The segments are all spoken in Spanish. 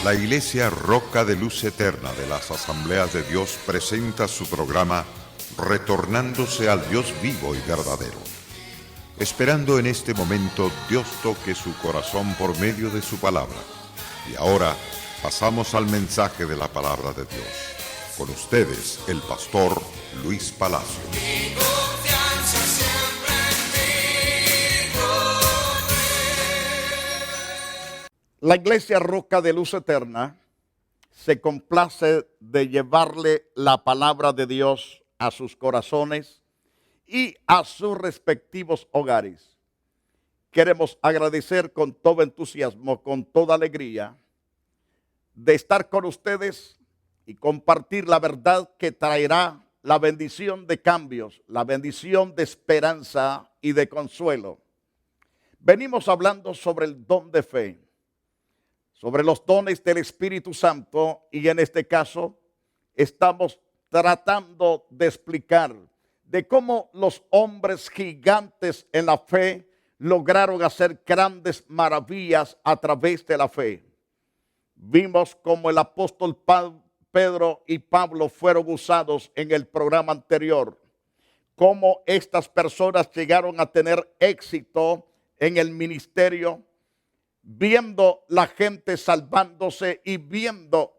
La Iglesia Roca de Luz Eterna de las Asambleas de Dios presenta su programa Retornándose al Dios vivo y verdadero. Esperando en este momento Dios toque su corazón por medio de su palabra. Y ahora pasamos al mensaje de la palabra de Dios. Con ustedes, el pastor Luis Palacio. La Iglesia Roca de Luz Eterna se complace de llevarle la palabra de Dios a sus corazones y a sus respectivos hogares. Queremos agradecer con todo entusiasmo, con toda alegría, de estar con ustedes y compartir la verdad que traerá la bendición de cambios, la bendición de esperanza y de consuelo. Venimos hablando sobre el don de fe, sobre los dones del Espíritu Santo, y en este caso estamos tratando de explicar de cómo los hombres gigantes en la fe lograron hacer grandes maravillas a través de la fe. Vimos cómo el apóstol Pedro y Pablo fueron usados en el programa anterior, cómo estas personas llegaron a tener éxito en el ministerio, viendo la gente salvándose y viendo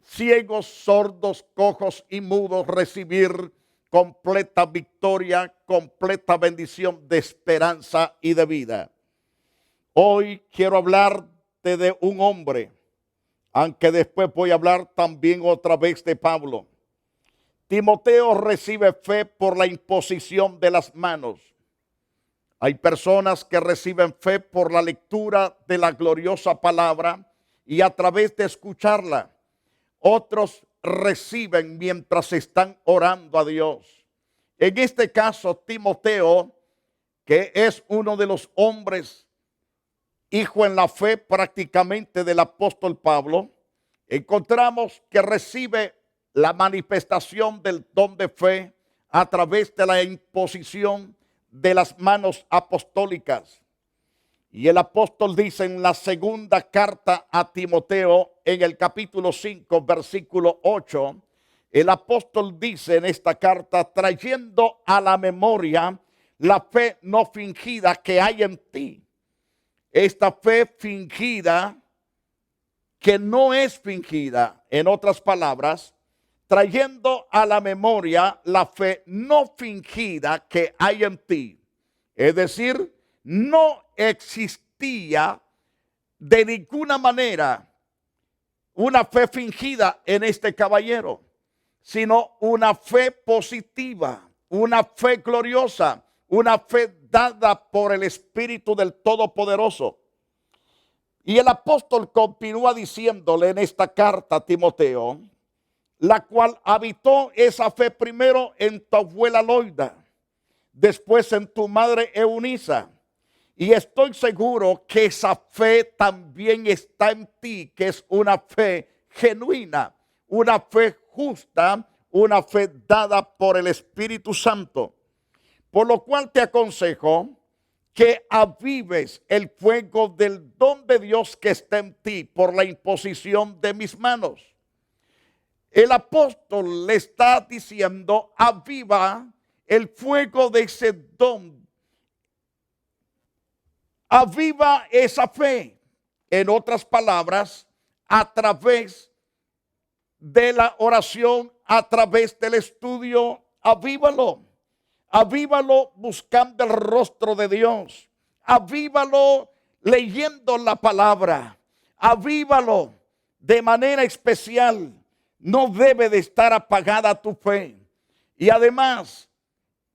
ciegos, sordos, cojos y mudos recibir completa victoria, completa bendición de esperanza y de vida. Hoy quiero hablarte de un hombre, aunque después voy a hablar también otra vez de Pablo. Timoteo recibe fe por la imposición de las manos. Hay personas que reciben fe por la lectura de la gloriosa palabra y a través de escucharla. Otros reciben mientras están orando a Dios. En este caso, Timoteo, que es uno de los hombres, hijo en la fe prácticamente del apóstol Pablo, encontramos que recibe la manifestación del don de fe a través de la imposición de las manos apostólicas. Y el apóstol dice en la segunda carta a Timoteo, en el capítulo 5, versículo 8, el apóstol dice en esta carta: trayendo a la memoria la fe no fingida que hay en ti. Esta fe fingida, que no es fingida, en otras palabras, trayendo a la memoria la fe no fingida que hay en ti. Es decir, no existía de ninguna manera una fe fingida en este caballero, sino una fe positiva, una fe gloriosa, una fe dada por el Espíritu del Todopoderoso. Y el apóstol continúa diciéndole en esta carta a Timoteo, la cual habitó esa fe primero en tu abuela Loida, después en tu madre Eunisa. Y estoy seguro que esa fe también está en ti, que es una fe genuina, una fe justa, una fe dada por el Espíritu Santo. Por lo cual te aconsejo que avives el fuego del don de Dios que está en ti por la imposición de mis manos. El apóstol le está diciendo: aviva el fuego de ese don. Aviva esa fe. En otras palabras, a través de la oración, a través del estudio, avívalo. Avívalo buscando el rostro de Dios. Avívalo leyendo la palabra. Avívalo de manera especial. No debe de estar apagada tu fe. Y además,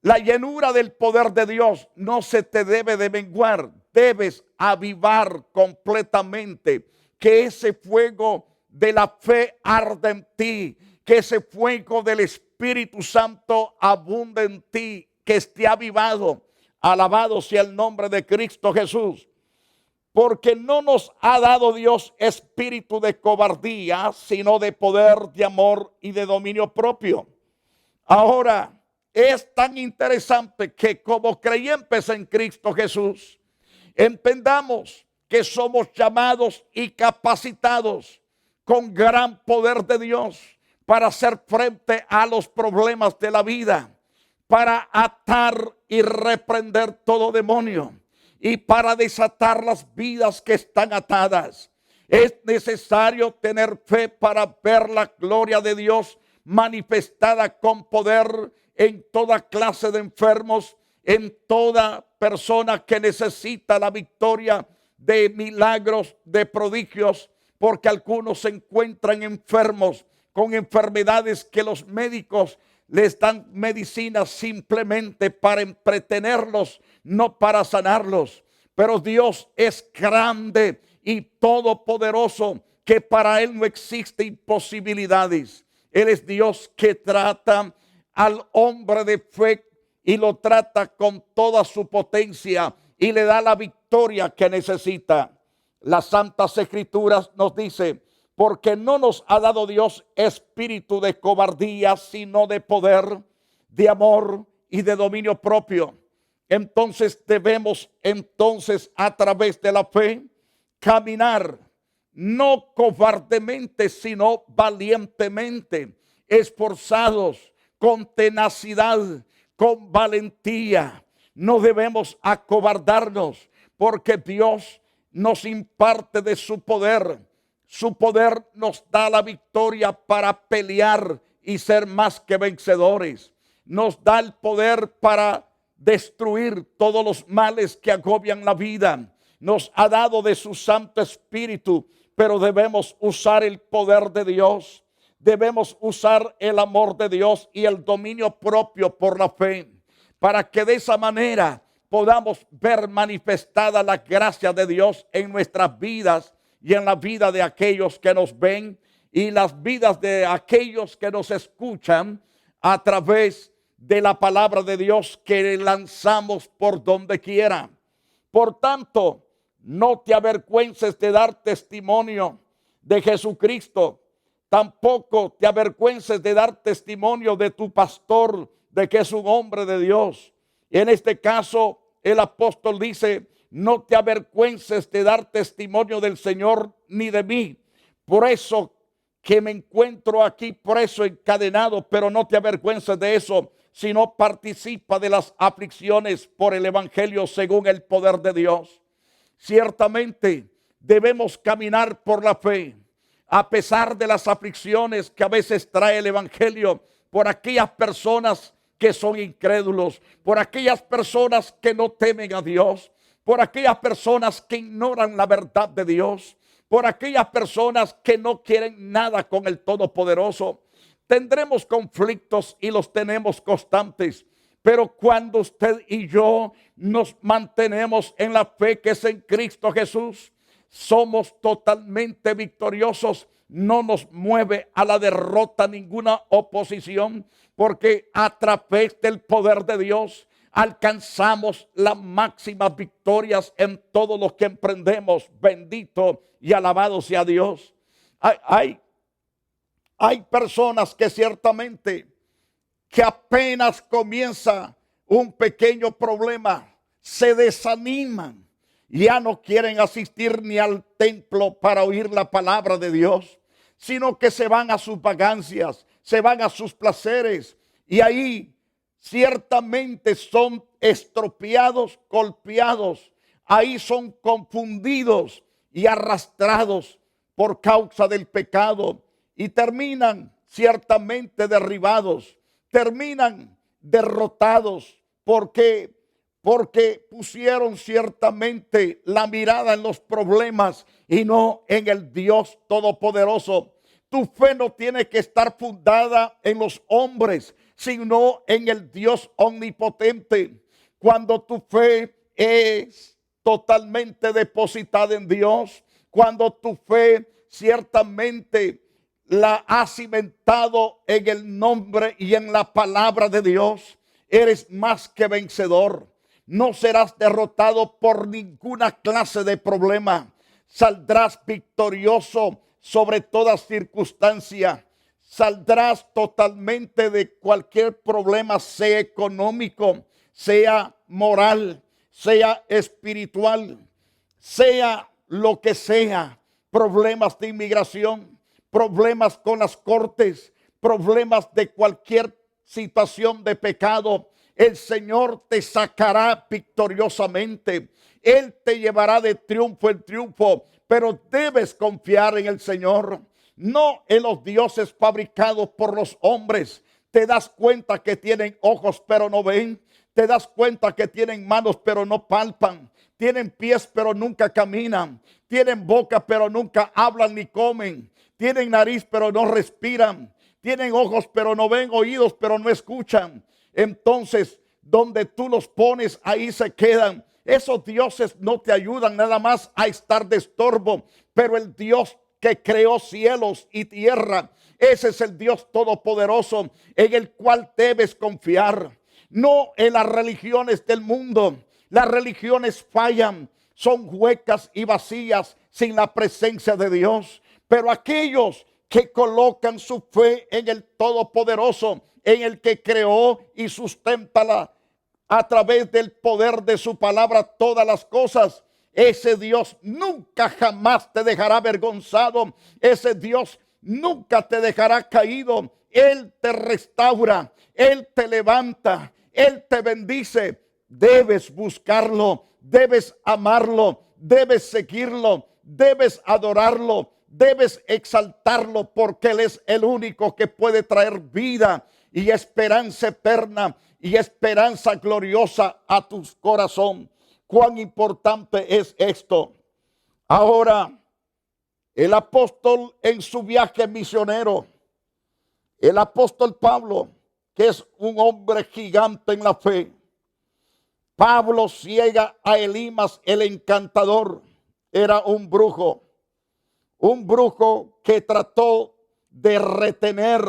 la llenura del poder de Dios no se te debe de menguar. Debes avivar completamente. Que ese fuego de la fe arde en ti. Que ese fuego del Espíritu Santo abunde en ti. Que esté avivado. Alabado sea el nombre de Cristo Jesús. Porque no nos ha dado Dios espíritu de cobardía, sino de poder, de amor y de dominio propio. Ahora, es tan interesante que como creyentes en Cristo Jesús, entendamos que somos llamados y capacitados con gran poder de Dios para hacer frente a los problemas de la vida, para atar y reprender todo demonio y para desatar las vidas que están atadas. Es necesario tener fe para ver la gloria de Dios manifestada con poder en toda clase de enfermos, en toda persona que necesita la victoria de milagros, de prodigios, porque algunos se encuentran enfermos con enfermedades que los médicos les dan medicinas simplemente para entretenerlos, no para sanarlos. Pero Dios es grande y todopoderoso, que para Él no existen imposibilidades. Él es Dios que trata al hombre de fe y lo trata con toda su potencia y le da la victoria que necesita. Las Santas Escrituras nos dice: porque no nos ha dado Dios espíritu de cobardía, sino de poder, de amor y de dominio propio. Entonces debemos a través de la fe caminar, no cobardemente, sino valientemente, esforzados, con tenacidad, con valentía. No debemos acobardarnos, porque Dios nos imparte de su poder. Su poder nos da la victoria para pelear y ser más que vencedores. Nos da el poder para destruir todos los males que agobian la vida. Nos ha dado de su Santo Espíritu, pero debemos usar el poder de Dios. Debemos usar el amor de Dios y el dominio propio por la fe, para que de esa manera podamos ver manifestada la gracia de Dios en nuestras vidas y en la vida de aquellos que nos ven y las vidas de aquellos que nos escuchan a través de la palabra de Dios que lanzamos por donde quiera. Por tanto, no te avergüences de dar testimonio de Jesucristo. Tampoco te avergüences de dar testimonio de tu pastor, de que es un hombre de Dios. En este caso, el apóstol dice: no te avergüences de dar testimonio del Señor ni de mí. Por eso que me encuentro aquí preso, encadenado, pero no te avergüences de eso, sino participa de las aflicciones por el evangelio según el poder de Dios. Ciertamente debemos caminar por la fe, a pesar de las aflicciones que a veces trae el evangelio, por aquellas personas que son incrédulos, por aquellas personas que no temen a Dios, por aquellas personas que ignoran la verdad de Dios, por aquellas personas que no quieren nada con el Todopoderoso. Tendremos conflictos y los tenemos constantes, pero cuando usted y yo nos mantenemos en la fe que es en Cristo Jesús, somos totalmente victoriosos. No nos mueve a la derrota ninguna oposición, porque a través del poder de Dios alcanzamos las máximas victorias en todo lo que emprendemos. Bendito y alabado sea Dios. Hay personas que ciertamente, que apenas comienza un pequeño problema, se desaniman, ya no quieren asistir ni al templo para oír la palabra de Dios, sino que se van a sus vagancias, se van a sus placeres, y ahí ciertamente son estropeados, golpeados, ahí son confundidos y arrastrados por causa del pecado, y terminan ciertamente derribados, terminan derrotados, porque pusieron ciertamente la mirada en los problemas y no en el Dios Todopoderoso. Tu fe no tiene que estar fundada en los hombres, sino en el Dios omnipotente. Cuando tu fe es totalmente depositada en Dios, cuando tu fe ciertamente la has cimentado en el nombre y en la palabra de Dios, eres más que vencedor. No serás derrotado por ninguna clase de problema. Saldrás victorioso sobre toda circunstancia. Saldrás totalmente de cualquier problema, sea económico, sea moral, sea espiritual, sea lo que sea. Problemas de inmigración, problemas con las cortes, problemas de cualquier situación de pecado, el Señor te sacará victoriosamente. Él te llevará de triunfo en triunfo, pero debes confiar en el Señor, no en los dioses fabricados por los hombres. Te das cuenta que tienen ojos pero no ven. Te das cuenta que tienen manos pero no palpan. Tienen pies pero nunca caminan. Tienen boca pero nunca hablan ni comen. Tienen nariz pero no respiran. Tienen ojos pero no ven, oídos pero no escuchan. Entonces, donde tú los pones, ahí se quedan. Esos dioses no te ayudan nada más a estar de estorbo, pero el Dios que creó cielos y tierra, ese es el Dios todopoderoso en el cual debes confiar. No en las religiones del mundo. Las religiones fallan, son huecas y vacías sin la presencia de Dios. Pero aquellos que colocan su fe en el Todopoderoso, en el que creó y sustenta a través del poder de su palabra todas las cosas, ese Dios nunca jamás te dejará avergonzado. Ese Dios nunca te dejará caído. Él te restaura, Él te levanta, Él te bendice. Debes buscarlo, debes amarlo, debes seguirlo, debes adorarlo, debes exaltarlo, porque Él es el único que puede traer vida y esperanza eterna y esperanza gloriosa a tu corazón. Cuán importante es esto. Ahora, el apóstol en su viaje misionero, el apóstol Pablo, que es un hombre gigante en la fe, Pablo ciega a Elimas el encantador. Era un brujo que trató de retener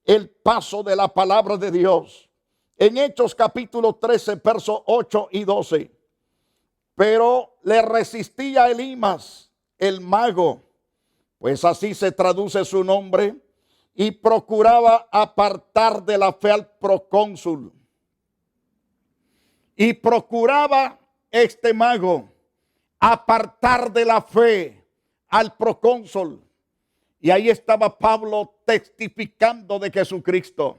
el paso de la palabra de Dios. En Hechos capítulo 13, versos 8 y 12. Pero le resistía a Elimas, el mago, pues así se traduce su nombre, y procuraba apartar de la fe al procónsul. Y procuraba este mago apartar de la fe al procónsul. Y ahí estaba Pablo testificando de Jesucristo.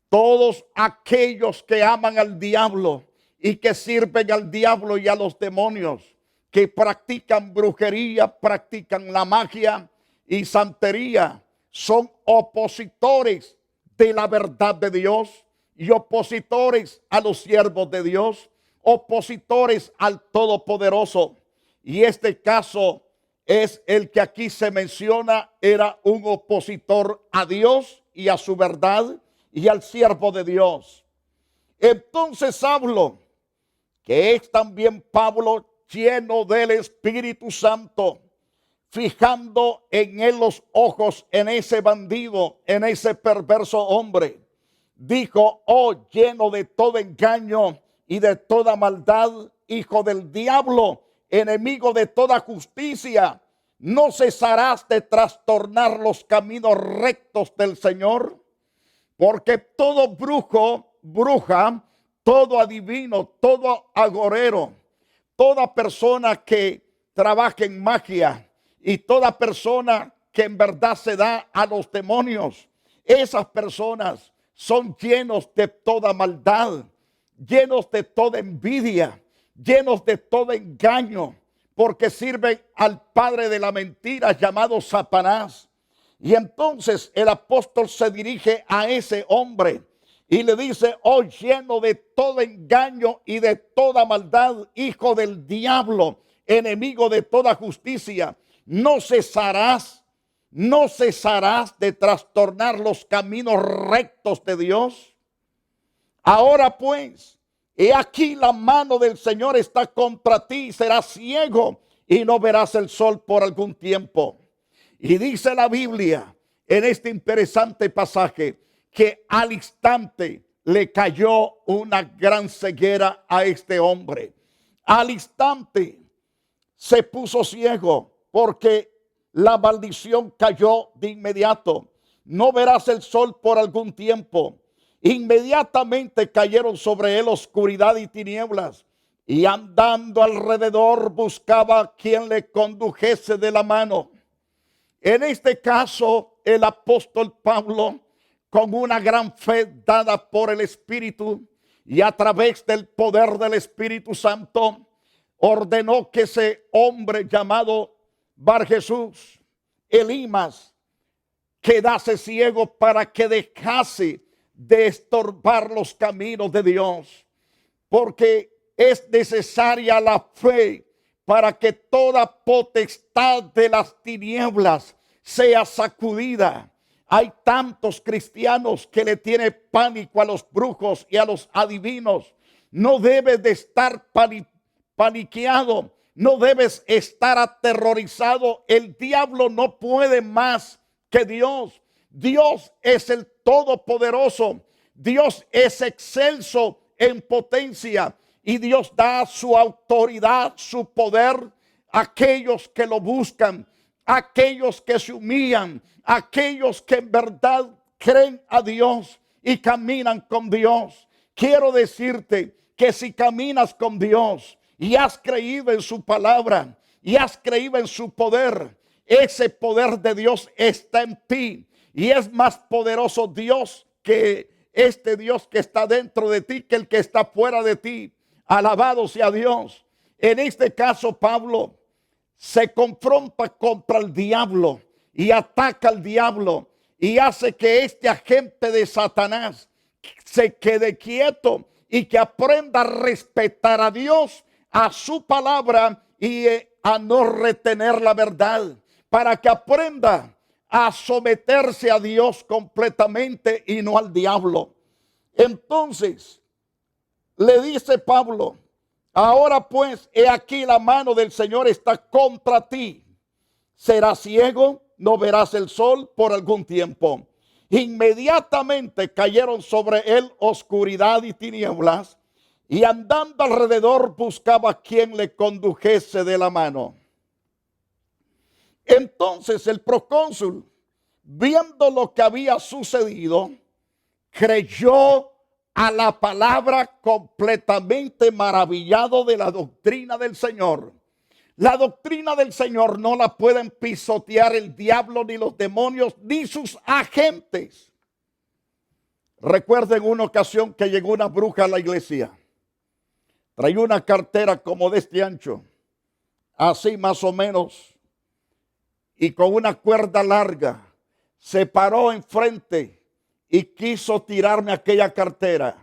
Todos aquellos que aman al diablo y que sirven al diablo y a los demonios, que practican brujería, practican la magia y santería, son opositores de la verdad de Dios y opositores a los siervos de Dios, opositores al Todopoderoso. Y este caso es el que aquí se menciona, era un opositor a Dios y a su verdad y al siervo de Dios. Entonces hablo que es también Pablo lleno del Espíritu Santo, fijando en él los ojos en ese bandido, en ese perverso hombre. Dijo: oh, lleno de todo engaño y de toda maldad, hijo del diablo, enemigo de toda justicia, ¿no cesarás de trastornar los caminos rectos del Señor? Porque todo brujo, bruja, todo adivino, todo agorero, toda persona que trabaja en magia y toda persona que en verdad se da a los demonios, esas personas son llenos de toda maldad, llenos de toda envidia, llenos de todo engaño, porque sirven al padre de la mentira llamado Satanás. Y entonces el apóstol se dirige a ese hombre y le dice: oh, lleno de todo engaño y de toda maldad, hijo del diablo, enemigo de toda justicia, ¿no cesarás de trastornar los caminos rectos de Dios? Ahora pues, he aquí la mano del Señor está contra ti, y serás ciego y no verás el sol por algún tiempo. Y dice la Biblia en este interesante pasaje que al instante le cayó una gran ceguera a este hombre. Al instante se puso ciego porque la maldición cayó de inmediato. No verás el sol por algún tiempo. Inmediatamente cayeron sobre él oscuridad y tinieblas, y andando alrededor buscaba quien le condujese de la mano. En este caso, el apóstol Pablo, con una gran fe dada por el Espíritu y a través del poder del Espíritu Santo, ordenó que ese hombre llamado Bar Jesús, Elimas, quedase ciego para que dejase de estorbar los caminos de Dios, porque es necesaria la fe para que toda potestad de las tinieblas sea sacudida. Hay tantos cristianos que le tienen pánico a los brujos y a los adivinos. No debes de estar paniqueado, no debes estar aterrorizado. El diablo no puede más que Dios. Dios es el Todopoderoso. Dios es excelso en potencia. Y Dios da su autoridad, su poder a aquellos que lo buscan, a aquellos que se humillan, a aquellos que en verdad creen a Dios y caminan con Dios. Quiero decirte que si caminas con Dios y has creído en su palabra y has creído en su poder, ese poder de Dios está en ti. Y es más poderoso Dios que este Dios que está dentro de ti que el que está fuera de ti. Alabado sea Dios. En este caso, Pablo se confronta contra el diablo y ataca al diablo y hace que este agente de Satanás se quede quieto y que aprenda a respetar a Dios, a su palabra y a no retener la verdad, para que aprenda a someterse a Dios completamente y no al diablo. Entonces le dice Pablo: ahora pues, he aquí la mano del Señor está contra ti. Serás ciego, no verás el sol por algún tiempo. Inmediatamente cayeron sobre él oscuridad y tinieblas, y andando alrededor buscaba quien le condujese de la mano. Entonces el procónsul, viendo lo que había sucedido, creyó a la palabra, completamente maravillado de la doctrina del Señor. La doctrina del Señor no la pueden pisotear el diablo, ni los demonios, ni sus agentes. Recuerden una ocasión que llegó una bruja a la iglesia. Traía una cartera como de este ancho, así más o menos, y con una cuerda larga. Se paró enfrente y quiso tirarme aquella cartera,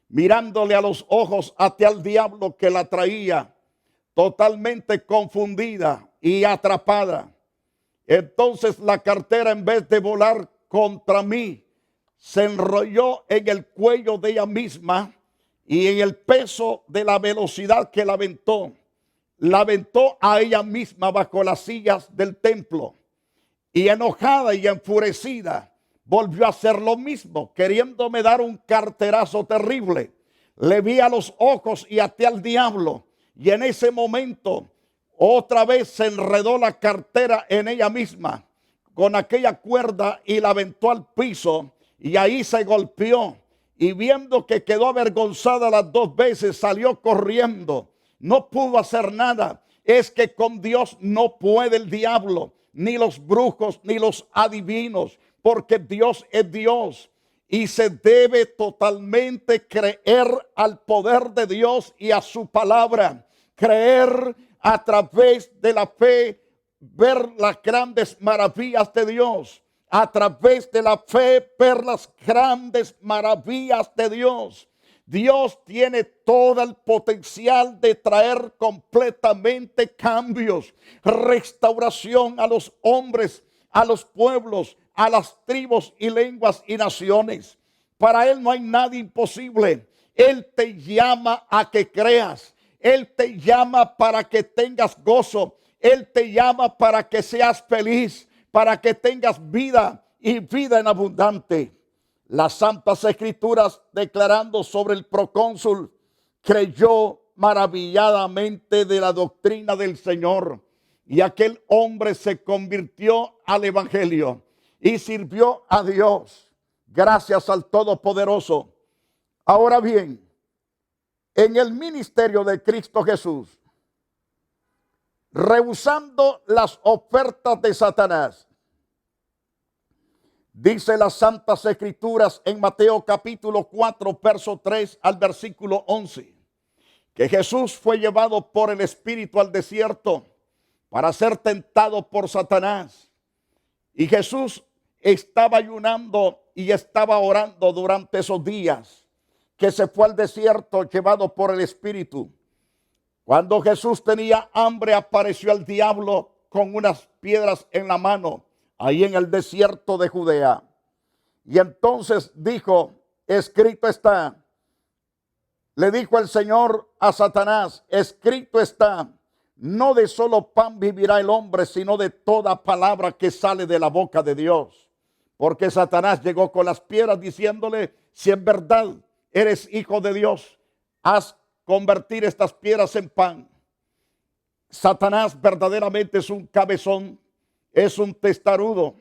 mirándole a los ojos hacia el diablo que la traía, totalmente confundida y atrapada. Entonces la cartera, en vez de volar contra mí, se enrolló en el cuello de ella misma, y en el peso de la velocidad que la aventó a ella misma bajo las sillas del templo. Y enojada y enfurecida, volvió a hacer lo mismo, queriéndome dar un carterazo terrible. Le vi a los ojos y até al diablo, y en ese momento otra vez se enredó la cartera en ella misma con aquella cuerda y la aventó al piso, y ahí se golpeó. Y viendo que quedó avergonzada las dos veces, salió corriendo. No pudo hacer nada. Es que con Dios no puede el diablo, ni los brujos, ni los adivinos, porque Dios es Dios. Y se debe totalmente creer al poder de Dios y a su palabra. Creer a través de la fe, ver las grandes maravillas de Dios. A través de la fe, ver las grandes maravillas de Dios. Dios tiene todo el potencial de traer completamente cambios, restauración a los hombres, a los pueblos, a las tribus y lenguas y naciones. Para Él no hay nada imposible. Él te llama a que creas. Él te llama para que tengas gozo. Él te llama para que seas feliz, para que tengas vida y vida en abundante. Las Santas Escrituras, declarando sobre el procónsul, creyó maravilladamente de la doctrina del Señor, y aquel hombre se convirtió al Evangelio y sirvió a Dios, gracias al Todopoderoso. Ahora bien, en el ministerio de Cristo Jesús, rehusando las ofertas de Satanás, Dice las Santas Escrituras en Mateo capítulo 4, verso 3 al versículo 11, que Jesús fue llevado por el Espíritu al desierto para ser tentado por Satanás. Y Jesús estaba ayunando y estaba orando durante esos días que se fue al desierto llevado por el Espíritu. Cuando Jesús tenía hambre, apareció el diablo con unas piedras en la mano, ahí en el desierto de Judea. Y entonces dijo, escrito está, le dijo el Señor a Satanás, escrito está, no de solo pan vivirá el hombre, sino de toda palabra que sale de la boca de Dios. Porque Satanás llegó con las piedras diciéndole, si en verdad eres hijo de Dios, haz convertir estas piedras en pan. Satanás verdaderamente es un cabezón, es un testarudo.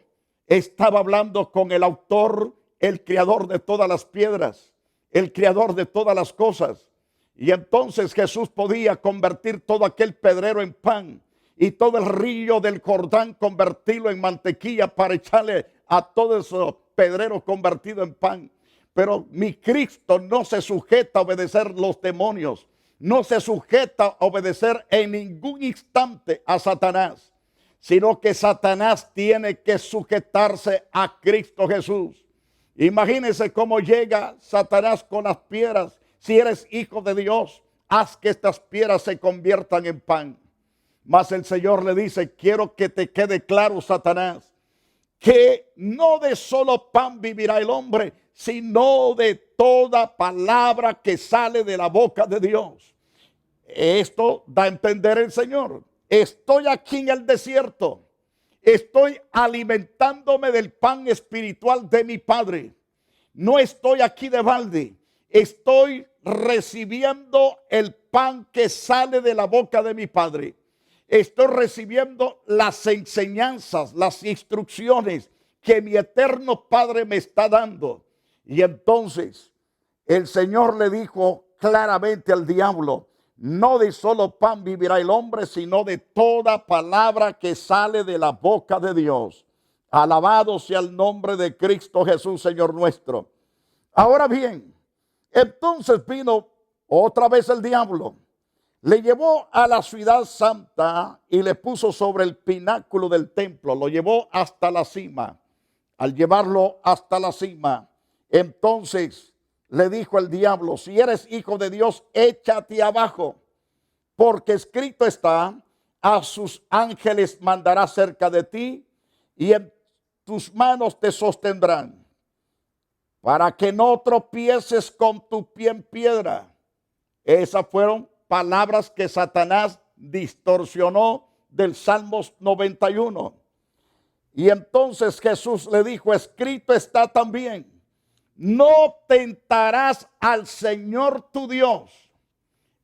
Estaba hablando con el autor, el creador de todas las piedras, el creador de todas las cosas. Y entonces Jesús podía convertir todo aquel pedrero en pan y todo el río del Jordán convertirlo en mantequilla para echarle a todo ese pedrero convertido en pan. Pero mi Cristo no se sujeta a obedecer los demonios, no se sujeta a obedecer en ningún instante a Satanás, sino que Satanás tiene que sujetarse a Cristo Jesús. Imagínense cómo llega Satanás con las piedras. Si eres hijo de Dios, haz que estas piedras se conviertan en pan. Mas el Señor le dice, quiero que te quede claro, Satanás, que no de solo pan vivirá el hombre, sino de toda palabra que sale de la boca de Dios. Esto da a entender el Señor. Estoy aquí en el desierto. Estoy alimentándome del pan espiritual de mi Padre. No estoy aquí de balde. Estoy recibiendo el pan que sale de la boca de mi Padre. Estoy recibiendo las enseñanzas, las instrucciones que mi eterno Padre me está dando. Y entonces el Señor le dijo claramente al diablo, no de solo pan vivirá el hombre, sino de toda palabra que sale de la boca de Dios. Alabado sea el nombre de Cristo Jesús, Señor nuestro. Ahora bien, entonces vino otra vez el diablo, le llevó a la ciudad santa y le puso sobre el pináculo del templo, lo llevó hasta la cima. Al llevarlo hasta la cima, entonces le dijo el diablo, si eres hijo de Dios, échate abajo, porque escrito está, a sus ángeles mandará cerca de ti y en tus manos te sostendrán, para que no tropieces con tu pie en piedra. Esas fueron palabras que Satanás distorsionó del Salmos 91. Y entonces Jesús le dijo, escrito está también, no tentarás al Señor tu Dios.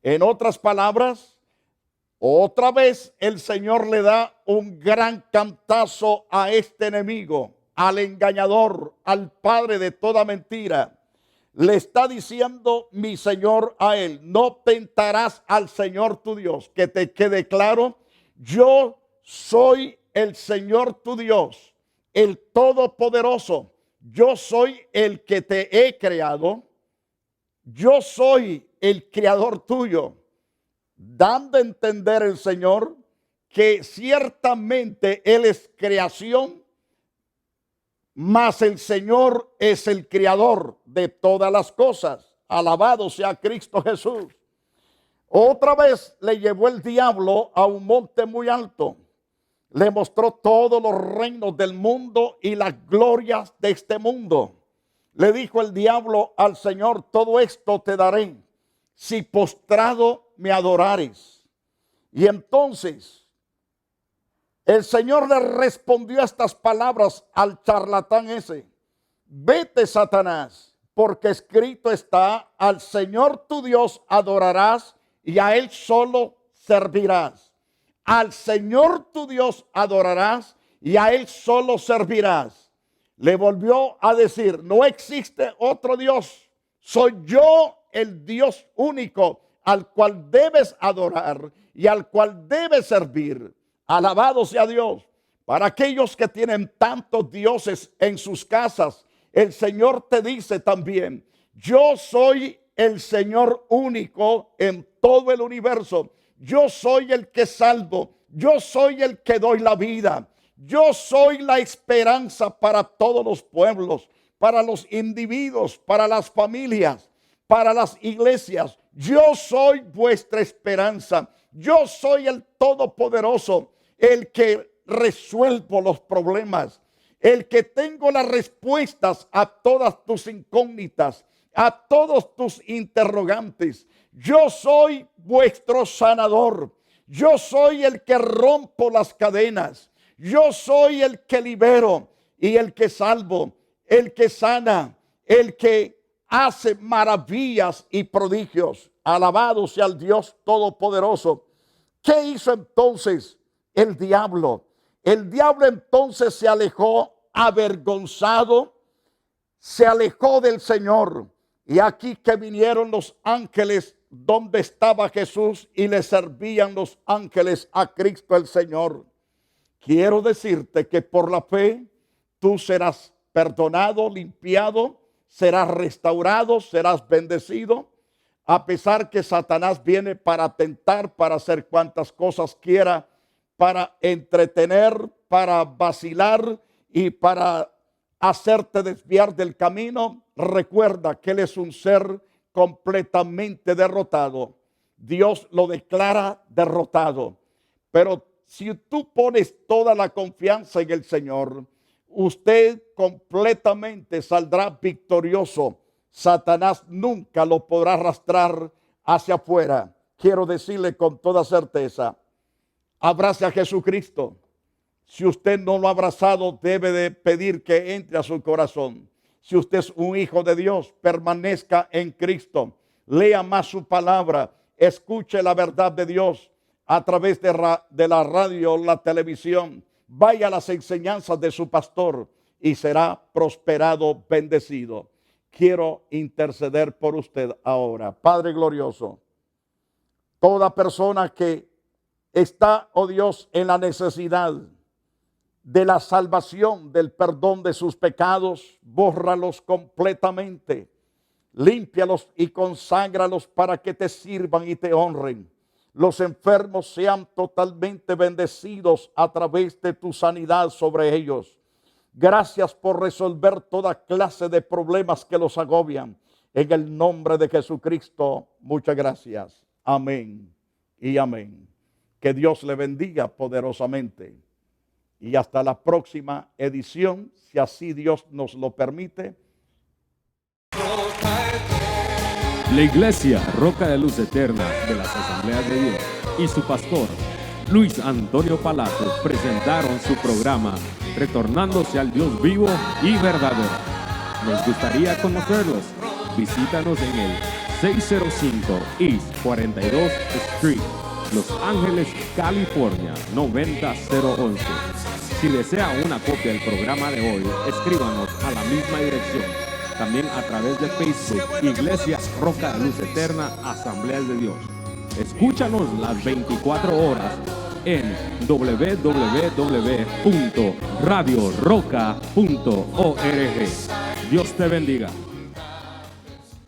En otras palabras, otra vez el Señor le da un gran cantazo a este enemigo, al engañador, al padre de toda mentira. Le está diciendo mi Señor a él, no tentarás al Señor tu Dios. Que te quede claro, yo soy el Señor tu Dios, el Todopoderoso. Yo soy el que te he creado. Yo soy el creador tuyo. Dando a entender el Señor que ciertamente Él es creación, mas el Señor es el creador de todas las cosas. Alabado sea Cristo Jesús. Otra vez le llevó el diablo a un monte muy alto. Le mostró todos los reinos del mundo y las glorias de este mundo. Le dijo el diablo al Señor, todo esto te daré si postrado me adorares. Y entonces el Señor le respondió estas palabras al charlatán ese. Vete, Satanás, porque escrito está, al Señor tu Dios adorarás y a Él solo servirás. Al Señor tu Dios adorarás y a Él solo servirás. Le volvió a decir, no existe otro Dios. Soy yo el Dios único al cual debes adorar y al cual debes servir. Alabado sea Dios. Para aquellos que tienen tantos dioses en sus casas, el Señor te dice también: yo soy el Señor único en todo el universo. Yo soy el que salvo. Yo soy el que doy la vida. Yo soy la esperanza para todos los pueblos, para los individuos, para las familias, para las iglesias. Yo soy vuestra esperanza. Yo soy el Todopoderoso, el que resuelvo los problemas, el que tengo las respuestas a todas tus incógnitas, a todos tus interrogantes. Yo soy vuestro sanador. Yo soy el que rompo las cadenas. Yo soy el que libero y el que salvo, el que sana, el que hace maravillas y prodigios. Alabado sea el Dios Todopoderoso. ¿Qué hizo entonces el diablo? El diablo entonces se alejó avergonzado, se alejó del Señor. Y aquí que vinieron los ángeles donde estaba Jesús y le servían los ángeles a Cristo el Señor. Quiero decirte que por la fe tú serás perdonado, limpiado, serás restaurado, serás bendecido. A pesar que Satanás viene para tentar, para hacer cuantas cosas quiera, para entretener, para vacilar y para hacerte desviar del camino, recuerda que Él es un ser completamente derrotado. Dios lo declara derrotado. Pero si tú pones toda la confianza en el Señor, usted completamente saldrá victorioso. Satanás nunca lo podrá arrastrar hacia afuera. Quiero decirle con toda certeza: abrace a Jesucristo. Si usted no lo ha abrazado, debe de pedir que entre a su corazón. Si usted es un hijo de Dios, permanezca en Cristo. Lea más su palabra. Escuche la verdad de Dios a través de la radio, la televisión. Vaya a las enseñanzas de su pastor y será prosperado, bendecido. Quiero interceder por usted ahora. Padre glorioso, toda persona que está, oh Dios, en la necesidad de la salvación, del perdón de sus pecados, bórralos completamente, límpialos y conságralos para que te sirvan y te honren. Los enfermos sean totalmente bendecidos a través de tu sanidad sobre ellos. Gracias por resolver toda clase de problemas que los agobian. En el nombre de Jesucristo, muchas gracias. Amén y amén. Que Dios le bendiga poderosamente. Y hasta la próxima edición, si así Dios nos lo permite. La Iglesia Roca de Luz Eterna de las Asambleas de Dios y su pastor Luis Antonio Palacios presentaron su programa Retornándose al Dios vivo y verdadero. Nos gustaría conocerlos. Visítanos en el 605 East 42 Street, Los Ángeles, California 90011. Si desea una copia del programa de hoy, escríbanos a la misma dirección. También a través de Facebook, Iglesia Roca de Luz Eterna, Asambleas de Dios. Escúchanos las 24 horas en www.radioroca.org. Dios te bendiga.